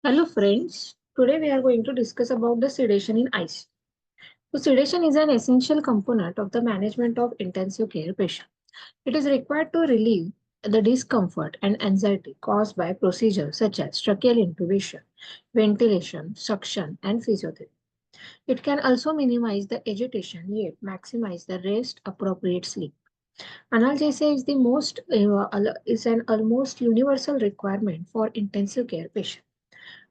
Hello friends, today we are going to discuss about the sedation in ICU. So sedation is an essential component of the management of intensive care patient. It is required to relieve the discomfort and anxiety caused by procedures such as tracheal intubation, ventilation, suction and physiotherapy. It can also minimize the agitation yet maximize the rest appropriate sleep. Analgesia is is an almost universal requirement for intensive care patients.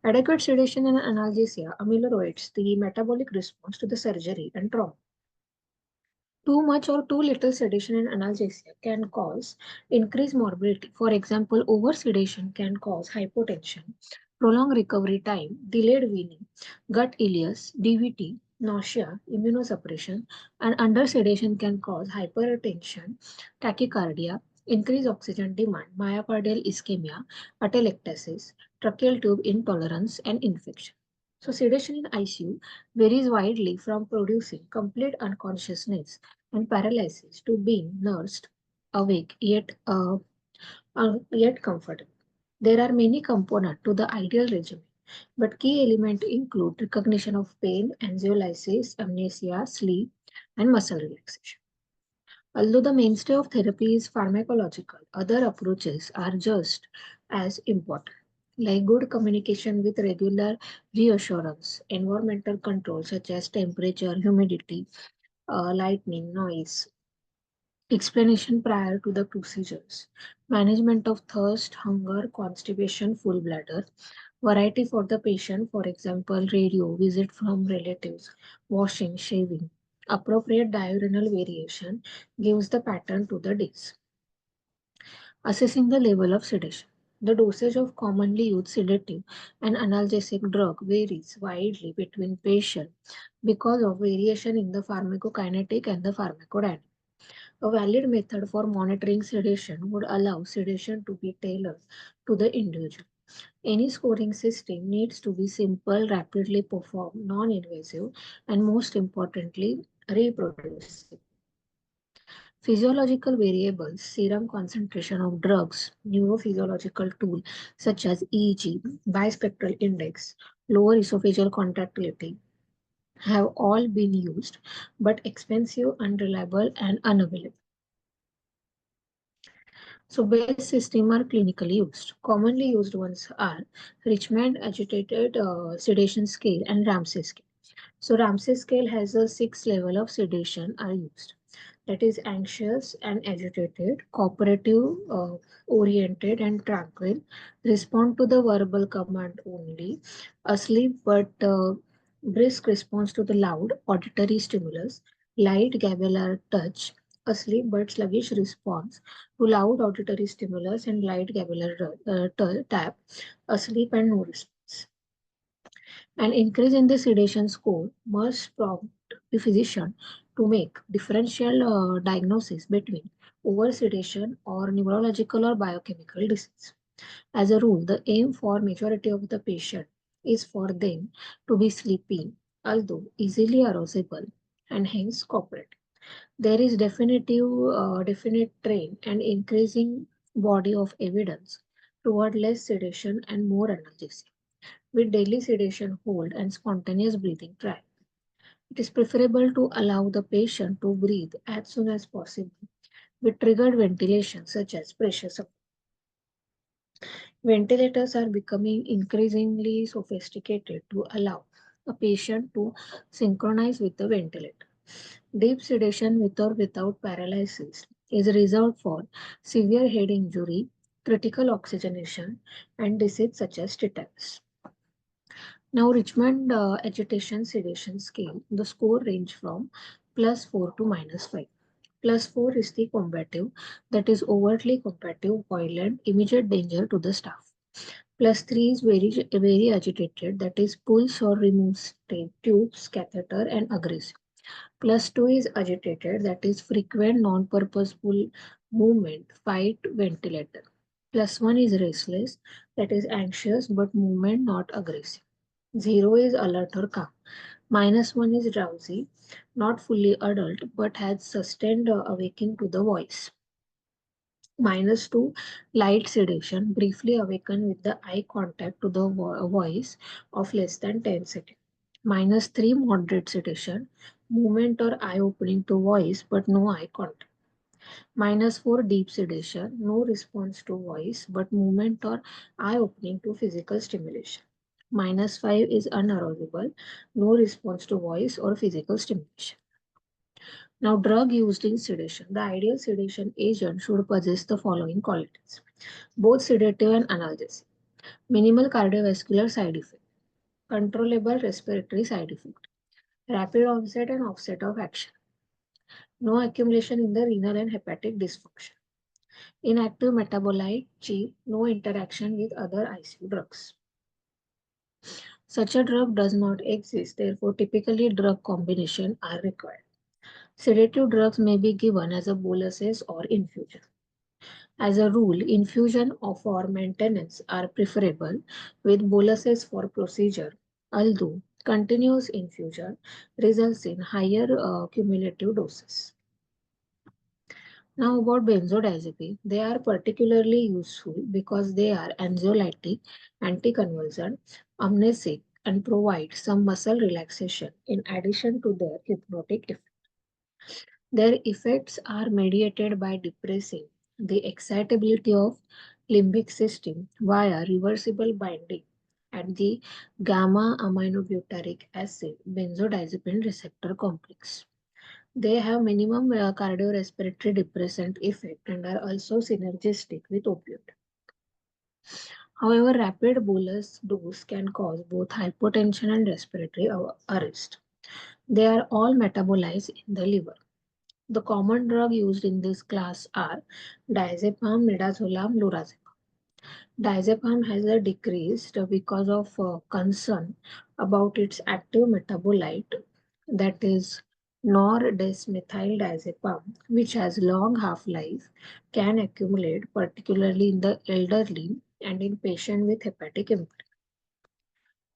Adequate sedation and analgesia ameliorates the metabolic response to the surgery and trauma. Too much or too little sedation and analgesia can cause increased morbidity. For example, over sedation can cause hypotension, prolonged recovery time, delayed weaning, gut ileus, DVT, nausea, immunosuppression, and under sedation can cause hypertension, tachycardia, increased oxygen demand, myocardial ischemia, atelectasis, tracheal tube intolerance, and infection. So, sedation in ICU varies widely from producing complete unconsciousness and paralysis to being nursed awake yet comfortable. There are many components to the ideal regimen, but key elements include recognition of pain, anxiolysis, amnesia, sleep, and muscle relaxation. Although the mainstay of therapy is pharmacological, other approaches are just as important, like good communication with regular reassurance, environmental control such as temperature, humidity, lighting, noise, explanation prior to the procedures, management of thirst, hunger, constipation, full bladder, variety for the patient, for example, radio, visit from relatives, washing, shaving. Appropriate diurnal variation gives the pattern to the days. Assessing the level of sedation. The dosage of commonly used sedative and analgesic drug varies widely between patients because of variation in the pharmacokinetic and the pharmacodynamic. A valid method for monitoring sedation would allow sedation to be tailored to the individual. Any scoring system needs to be simple, rapidly performed, non-invasive, and most importantly, reproducible. Physiological variables, serum concentration of drugs, neurophysiological tools such as EEG, bispectral index, lower esophageal contractility have all been used, but expensive, unreliable, and unavailable. So base systems are clinically used. Commonly used ones are Richmond agitated sedation scale and Ramsay scale. So Ramsay scale has a 6 level of sedation are used. That is anxious and agitated, cooperative, oriented and tranquil, respond to the verbal command only, asleep but brisk response to the loud auditory stimulus, light gaballar touch, asleep but sluggish response to loud auditory stimulus and light gaballar tap, asleep and no response. An increase in the sedation score must prompt the physician to make differential diagnosis between oversedation or neurological or biochemical disease. As a rule, the aim for majority of the patient is for them to be sleepy, although easily arousable and hence cooperate. There is definite trend and increasing body of evidence toward less sedation and more analgesia with daily sedation hold and spontaneous breathing trial. It is preferable to allow the patient to breathe as soon as possible with triggered ventilation such as pressure support. Ventilators are becoming increasingly sophisticated to allow a patient to synchronize with the ventilator. Deep sedation with or without paralysis is reserved for severe head injury, critical oxygenation, and disease such as tetanus. Now, Richmond agitation sedation scale, the score range from +4 to -5. +4 is the combative, that is overtly combative, violent, immediate danger to the staff. +3 is very agitated, that is pulls or removes tubes, catheter, and aggressive. +2 is agitated, that is frequent non-purposeful movement, fight, ventilator. +1 is restless, that is anxious but movement not aggressive. 0 is alert or calm. -1 is drowsy, not fully adult, but has sustained awakening to the voice. -2, light sedation, briefly awaken with the eye contact to the voice of less than 10 seconds. -3, moderate sedation, movement or eye opening to voice but no eye contact. -4, deep sedation, no response to voice but movement or eye opening to physical stimulation. -5 is unarousable, no response to voice or physical stimulation. Now, drug used in sedation. The ideal sedation agent should possess the following qualities: both sedative and analgesic, minimal cardiovascular side effect, controllable respiratory side effect, rapid onset and offset of action, no accumulation in the renal and hepatic dysfunction, inactive metabolite, cheap, no interaction with other ICU drugs. Such a drug does not exist, therefore, typically drug combination are required. Sedative drugs may be given as a boluses or infusion. As a rule, infusion for maintenance are preferable with boluses for procedure, although continuous infusion results in higher cumulative doses. Now about benzodiazepine, they are particularly useful because they are anxiolytic, anticonvulsant, amnesic, and provide some muscle relaxation in addition to their hypnotic effect. Their effects are mediated by depressing the excitability of limbic system via reversible binding at the gamma aminobutyric acid benzodiazepine receptor complex. They have minimum cardiorespiratory depressant effect and are also synergistic with opioid. However, rapid bolus dose can cause both hypotension and respiratory arrest. They are all metabolized in the liver. The common drug used in this class are diazepam, midazolam, lorazepam. Diazepam has a decreased because of concern about its active metabolite, that is nor-desmethyl-diazepam, which has long half-life, can accumulate, particularly in the elderly and in patients with hepatic impairment.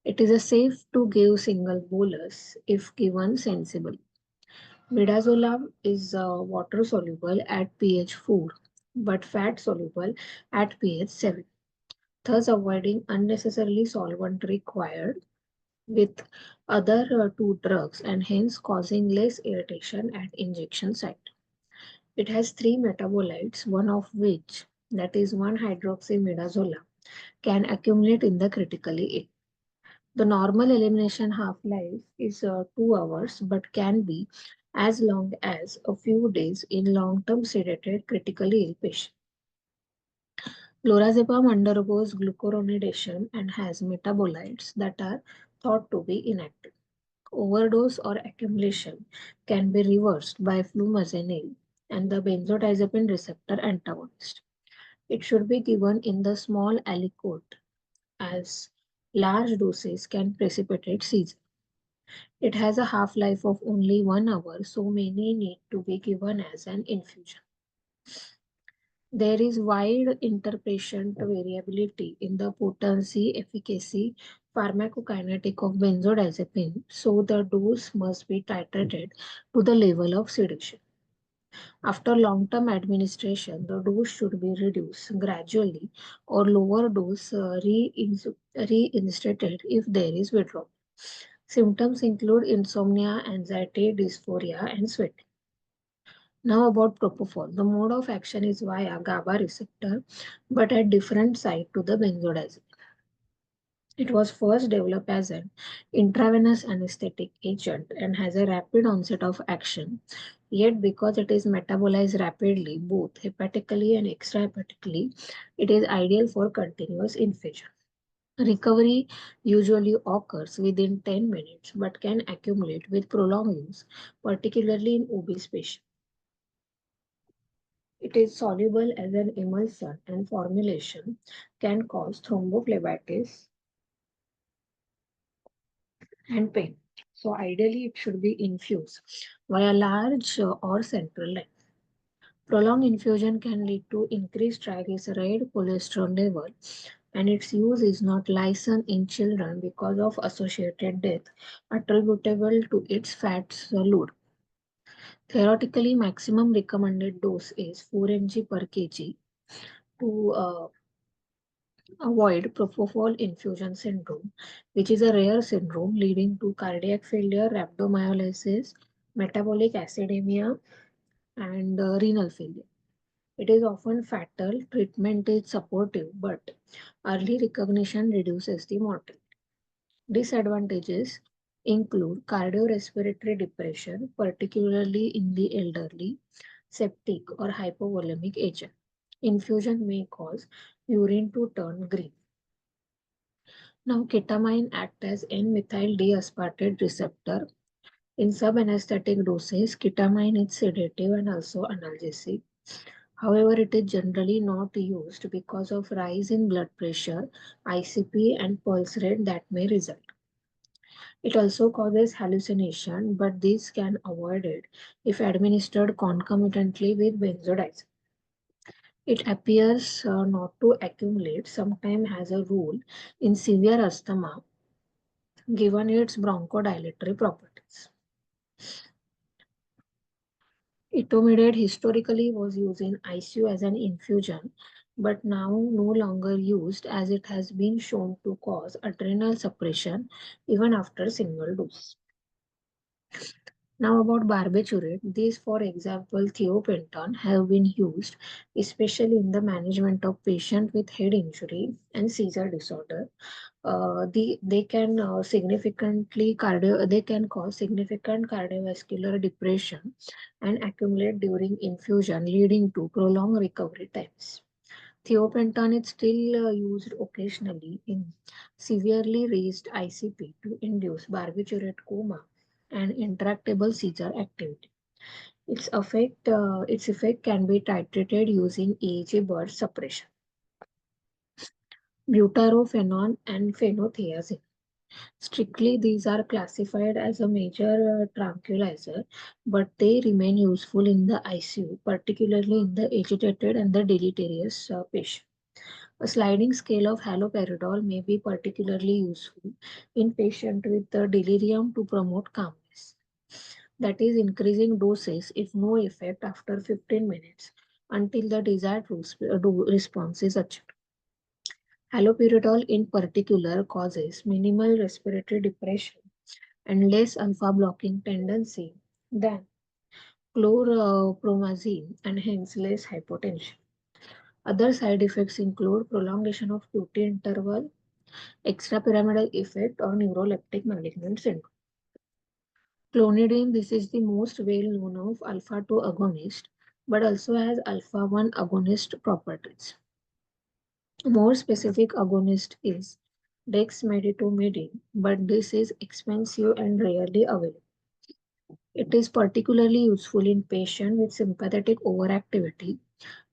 It is a safe to give single bolus if given sensibly. Midazolam is water soluble at pH 4 but fat soluble at pH 7, thus avoiding unnecessarily solvent required with other two drugs and hence causing less irritation at injection site. It has three metabolites, one of which, that is 1-hydroxymidazolam, can accumulate in the critically ill. The normal elimination half-life is 2 hours but can be as long as a few days in long-term sedated critically ill patients. Lorazepam undergoes glucuronidation and has metabolites that are thought to be inactive. Overdose or accumulation can be reversed by flumazenil and the benzodiazepine receptor antagonist. It should be given in the small aliquot as large doses can precipitate seizure. It has a half-life of only 1 hour, so many need to be given as an infusion. There is wide interpatient variability in the potency, efficacy, pharmacokinetic of benzodiazepine, so the dose must be titrated to the level of sedation. After long-term administration, the dose should be reduced gradually or lower dose reinstated if there is withdrawal. Symptoms include insomnia, anxiety, dysphoria, and sweating. Now about propofol. The mode of action is via GABA receptor, but at different site to the benzodiazepine. It was first developed as an intravenous anesthetic agent and has a rapid onset of action. Yet, because it is metabolized rapidly, both hepatically and extrahepatically, it is ideal for continuous infusion. Recovery usually occurs within 10 minutes but can accumulate with prolonged use, particularly in obese patients. It is soluble as an emulsion and formulation can cause thrombophlebitis and pain. So ideally it should be infused via large or central line. Prolonged infusion can lead to increased triglyceride cholesterol level and its use is not licensed in children because of associated death attributable to its fat load. Theoretically, maximum recommended dose is 4 mg per kg to avoid propofol infusion syndrome, which is a rare syndrome leading to cardiac failure, rhabdomyolysis, metabolic acidemia, and renal failure. It is often fatal. Treatment is supportive, but early recognition reduces the mortality. Disadvantages include cardiorespiratory depression, particularly in the elderly, septic or hypovolemic agent. Infusion may cause urine to turn green. Now, ketamine acts as N-methyl D-aspartate receptor. In subanesthetic doses, ketamine is sedative and also analgesic. However, it is generally not used because of rise in blood pressure, ICP, and pulse rate that may result. It also causes hallucination, but these can avoid it if administered concomitantly with benzodiazepine. It appears not to accumulate, sometimes has a role in severe asthma given its bronchodilatory properties. Etomidate historically was used in ICU as an infusion, but now no longer used as it has been shown to cause adrenal suppression even after single dose. Now about barbiturate, these for example thiopenton have been used especially in the management of patients with head injury and seizure disorder. They can they can cause significant cardiovascular depression and accumulate during infusion, leading to prolonged recovery times. Thiopenton is still used occasionally in severely raised ICP to induce barbiturate coma and intractable seizure activity. Its effect can be titrated using EEG burst suppression. Butyrophenone and phenothiazine. Strictly, these are classified as a major tranquilizer, but they remain useful in the ICU, particularly in the agitated and the deleterious patient. A sliding scale of haloperidol may be particularly useful in patients with delirium to promote calmness. That is, increasing doses if no effect after 15 minutes until the desired response is achieved. Haloperidol in particular causes minimal respiratory depression and less alpha blocking tendency than chlorpromazine and hence less hypotension. Other side effects include prolongation of QT interval, extrapyramidal effect, or neuroleptic malignant syndrome. Clonidine, this is the most well known of alpha 2 agonist, but also has alpha 1 agonist properties. A more specific agonist is dexmedetomidine, but this is expensive and rarely available. It is particularly useful in patients with sympathetic overactivity,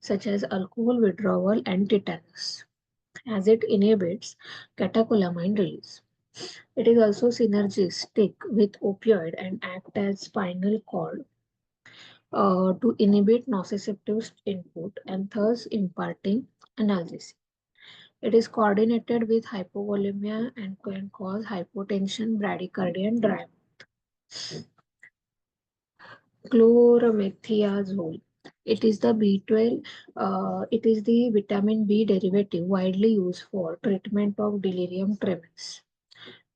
such as alcohol withdrawal and tetanus, as it inhibits catecholamine release. It is also synergistic with opioid and acts as spinal cord to inhibit nociceptive input and thus imparting analgesic. It is coordinated with hypovolemia and can cause hypotension, bradycardia, and dry mouth. Chlormethiazole. It is the B12. It is the vitamin B derivative widely used for treatment of delirium tremens.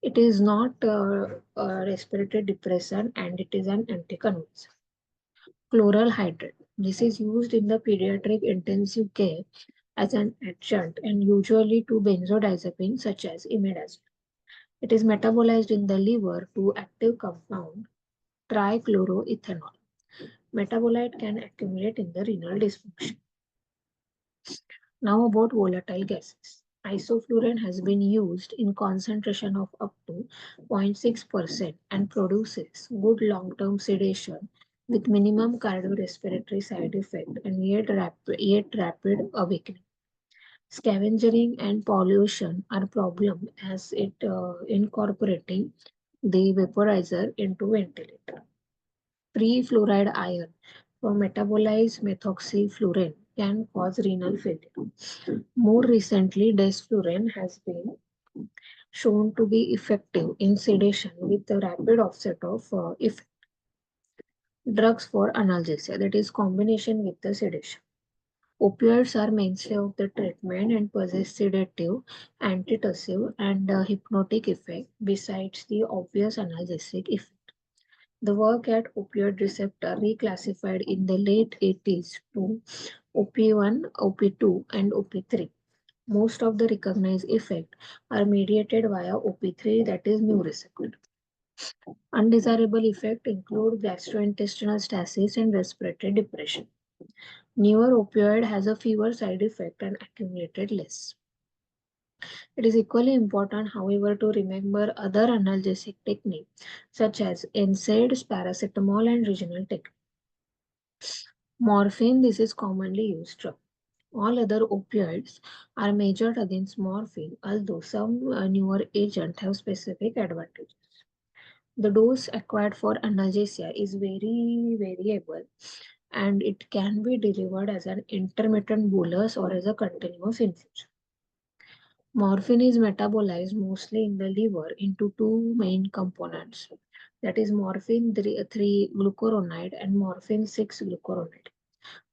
It is not a respiratory depressant and it is an anticonvulsant. Chloral hydrate. This is used in the pediatric intensive care as an adjunct and usually to benzodiazepines such as imidazole. It is metabolized in the liver to active compound trichloroethanol. Metabolite can accumulate in the renal dysfunction. Now about volatile gases. Isoflurane has been used in concentration of up to 0.6% and produces good long-term sedation with minimum cardiorespiratory side effect and yet rapid awakening. Scavenging and pollution are problem as it incorporating the vaporizer into ventilator. Pre-fluoride iron from metabolized methoxyflurane can cause renal failure. More recently, desflurane has been shown to be effective in sedation with a rapid offset of effect. Drugs for analgesia, that is combination with the sedation. Opioids are mainstay of the treatment and possess sedative, antitussive, and hypnotic effect besides the obvious analgesic effect. The work at opioid receptor reclassified in the late 80s to OP1, OP2, and OP3. Most of the recognized effects are mediated via OP3, that is new receptor. Undesirable effects include gastrointestinal stasis and respiratory depression. Newer opioid has a fewer side effect and accumulated less. It is equally important, however, to remember other analgesic techniques such as NSAIDs, paracetamol, and regional techniques. Morphine, this is commonly used drug. All other opioids are measured against morphine, although some newer agents have specific advantages. The dose acquired for analgesia is very variable and it can be delivered as an intermittent bolus or as a continuous infusion. Morphine is metabolized mostly in the liver into two main components, that is morphine 3 glucuronide and morphine 6 glucuronide.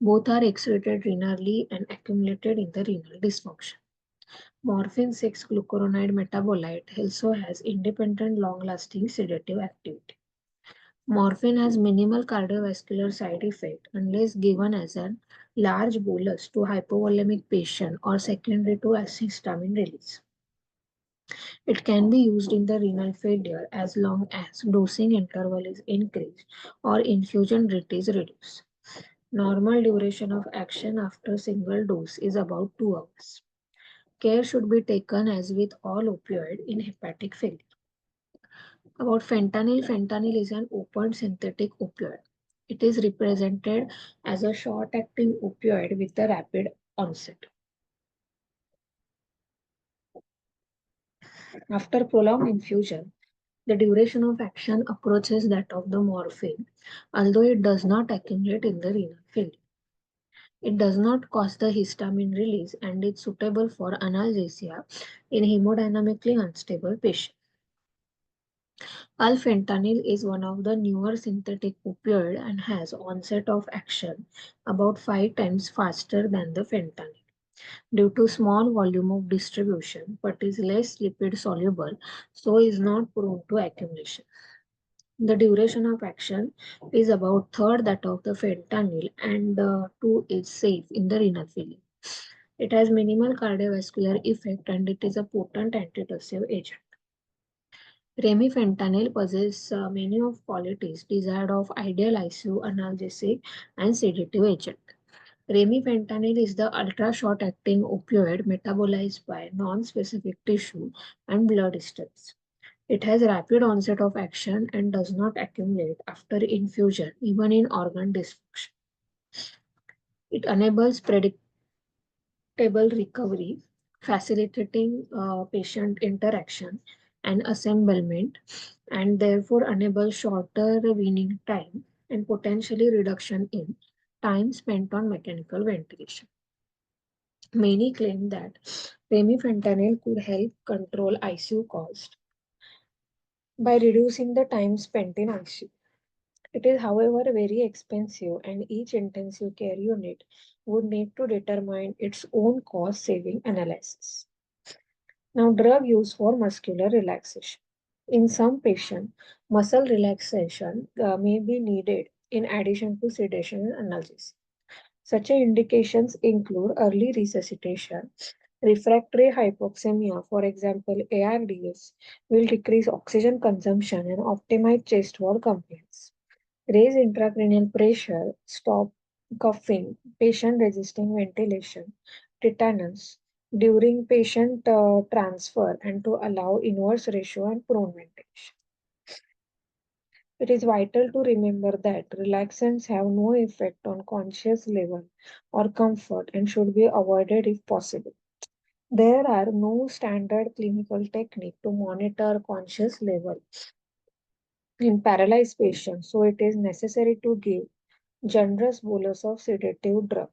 Both are excreted renally and accumulated in the renal dysfunction. Morphine 6 glucuronide metabolite also has independent long-lasting sedative activity. Morphine has minimal cardiovascular side effect unless given as a large bolus to hypovolemic patient or secondary to histamine release. It can be used in the renal failure as long as dosing interval is increased or infusion rate is reduced. Normal duration of action after single dose is about 2 hours. Care should be taken as with all opioid in hepatic failure. About fentanyl, fentanyl is an open synthetic opioid. It is represented as a short-acting opioid with a rapid onset. After prolonged infusion, the duration of action approaches that of the morphine, although it does not accumulate in the renal failure. It does not cause the histamine release and is suitable for analgesia in hemodynamically unstable patients. Alfentanil is one of the newer synthetic opioid and has onset of action about 5 times faster than the fentanyl due to small volume of distribution but is less lipid soluble, so is not prone to accumulation. The duration of action is about third that of the fentanyl and two is safe in the renal failure. It has minimal cardiovascular effect and it is a potent antitussive agent. Remifentanil possesses many of qualities desired of ideal ICU analgesic and sedative agent. Remifentanil is the ultra-short-acting opioid metabolized by non-specific tissue and blood streams. It has rapid onset of action and does not accumulate after infusion, even in organ dysfunction. It enables predictable recovery, facilitating patient interaction and assemblement, and therefore enables shorter weaning time and potentially reduction in time spent on mechanical ventilation. Many claim that remifentanil could help control ICU cost by reducing the time spent in ICU. It is, however, very expensive, and each intensive care unit would need to determine its own cost saving analysis. Now, drug use for muscular relaxation. In some patients, muscle relaxation may be needed in addition to sedation and analgesia. Such indications include early resuscitation, refractory hypoxemia, for example, ARDS, will decrease oxygen consumption and optimize chest wall compliance. Raise intracranial pressure, stop coughing, patient resisting ventilation, tetanus during patient transfer, and to allow inverse ratio and prone ventilation. It is vital to remember that relaxants have no effect on conscious level or comfort and should be avoided if possible. There are no standard clinical technique to monitor conscious level in paralyzed patients, so it is necessary to give generous bolus of sedative drug.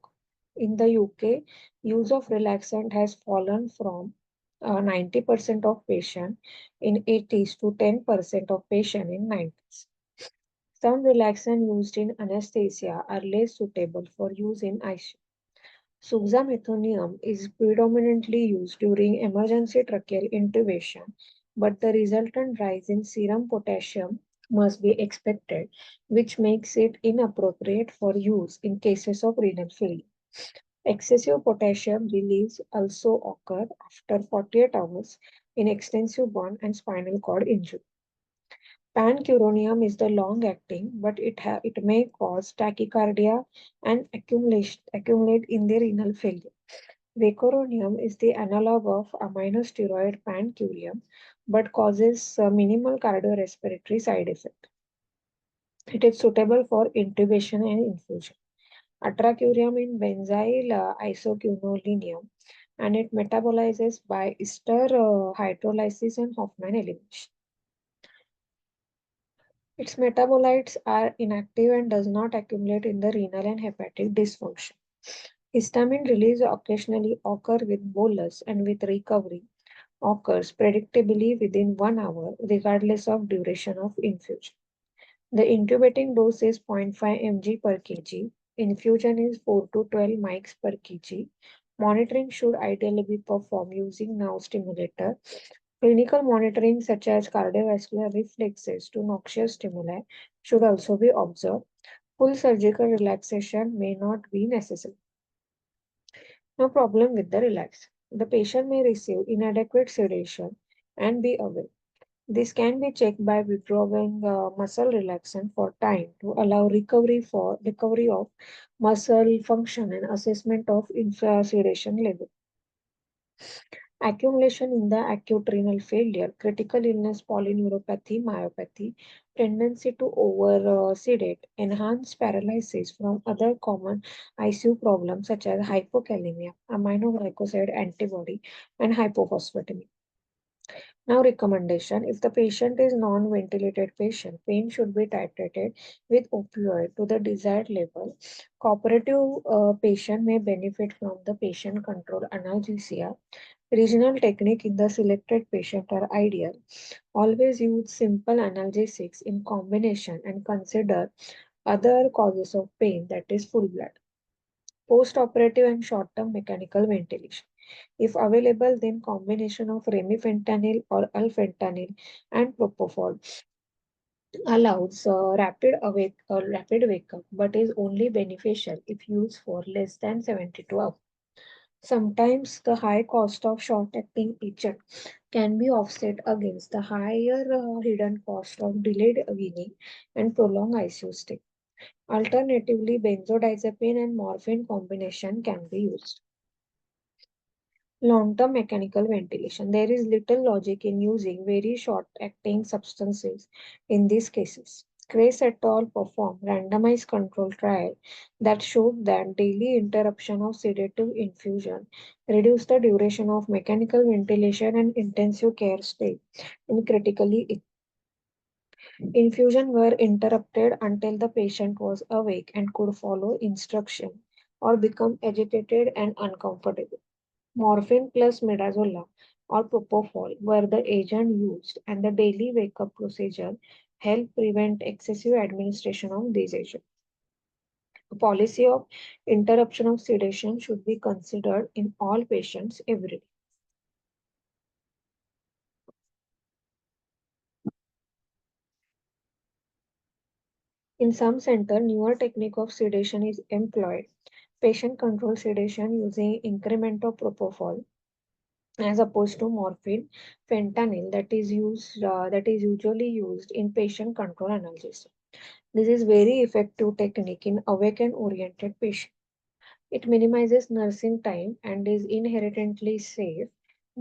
In the UK, use of relaxant has fallen from 90% of patients in 80s to 10% of patients in 90s. Some relaxants used in anesthesia are less suitable for use in ICU. Suxamethonium is predominantly used during emergency tracheal intubation, but the resultant rise in serum potassium must be expected, which makes it inappropriate for use in cases of renal failure. Excessive potassium release also occur after 48 hours in extensive burn and spinal cord injury. Pancuronium is the long-acting, but it may cause tachycardia and accumulate in the renal failure. Vecuronium is the analog of aminosteroid pancurium, but causes minimal cardiorespiratory side effect. It is suitable for intubation and infusion. Atracurium in benzyl isoquinolinium, and it metabolizes by ester hydrolysis and Hoffman elimination. Its metabolites are inactive and does not accumulate in the renal and hepatic dysfunction. Histamine release occasionally occur with bolus and with recovery occurs predictably within 1 hour regardless of duration of infusion. The intubating dose is 0.5 mg per kg. Infusion is 4 to 12 mics per kg. Monitoring should ideally be performed using now stimulator. Clinical monitoring such as cardiovascular reflexes to noxious stimuli should also be observed. Full surgical relaxation may not be necessary. No problem with the relax. The patient may receive inadequate sedation and be awake. This can be checked by withdrawing muscle relaxant for time to allow recovery of muscle function and assessment of sedation level. Accumulation in the acute renal failure, critical illness, polyneuropathy, myopathy, tendency to over sedate, enhanced paralysis from other common ICU problems such as hypokalemia, aminoglycoside antibody, and hypophosphatemia. Now, recommendation: if the patient is non-ventilated patient, pain should be titrated with opioid to the desired level. Cooperative patient may benefit from the patient control analgesia. Regional technique in the selected patient are ideal. Always use simple analgesics in combination and consider other causes of pain, that is full blood. Post-operative and short-term mechanical ventilation. If available, then combination of remifentanil or alfentanil and propofol allows rapid wake up, but is only beneficial if used for less than 72 hours. Sometimes the high cost of short-acting agent can be offset against the higher hidden cost of delayed weaning and prolonged ICU stay. Alternatively, benzodiazepine and morphine combination can be used. Long-term mechanical ventilation. There is little logic in using very short-acting substances in these cases. Grace et al. Performed randomized control trial that showed that daily interruption of sedative infusion reduced the duration of mechanical ventilation and intensive care stay in critically ill. Infusion were interrupted until the patient was awake and could follow instruction or become agitated and uncomfortable. Morphine plus midazolam or propofol were the agent used, and the daily wake-up procedure helped prevent excessive administration of these agents. A policy of interruption of sedation should be considered in all patients every day. In some centers, newer technique of sedation is employed. Patient control sedation using increment of propofol as opposed to morphine, fentanyl that is usually used in patient control analgesia. This is very effective technique in awakened oriented patients. It minimizes nursing time and is inherently safe,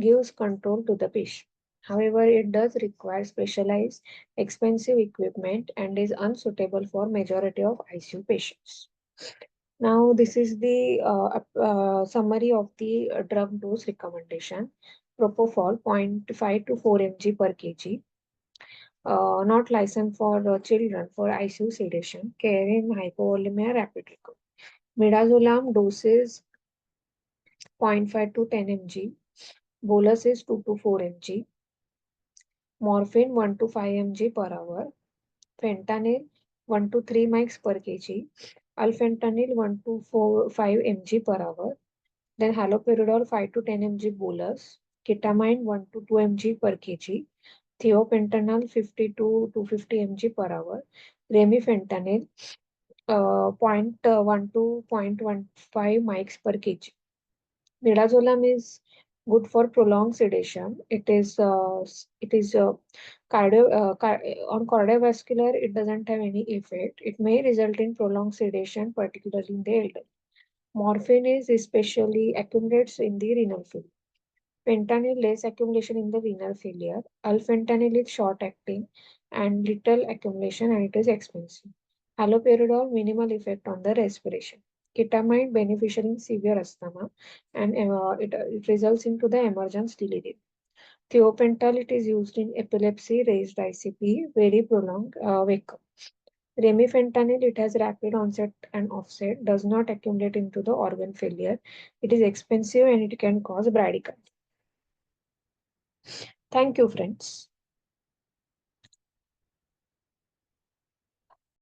gives control to the patient. However, it does require specialized, expensive equipment and is unsuitable for majority of ICU patients. Now, this is the summary of the drug dose recommendation. Propofol 0.5 to 4 mg per kg, not licensed for children for ICU sedation, care in hypovolemia, rapid recovery. Midazolam doses 0.5 to 10 mg, bolus is 2 to 4 mg, morphine 1 to 5 mg per hour, fentanyl 1 to 3 mics per kg, alfentanil 1 to 5 mg per hour, Then haloperidol 5 to 10 mg bolus, ketamine 1 to 2 mg per kg, thiopentanol 50 to 250 mg per hour, remifentanil 0.1 to 0.15 mics per kg. Midazolam is good for prolonged sedation. It is on cardiovascular. It doesn't have any effect. It may result in prolonged sedation, particularly in the elderly. Morphine is especially accumulates in the renal field. Fentanyl less accumulation in the renal failure. Alfentanil is short acting and little accumulation and it is expensive. Haloperidol minimal effect on the respiration. Ketamine beneficial in severe asthma and it results into the emergence delirium. Thiopental it is used in epilepsy, raised ICP, very prolonged wake up. Remifentanil it has rapid onset and offset, does not accumulate into the organ failure. It is expensive and it can cause bradycardia. Thank you, friends.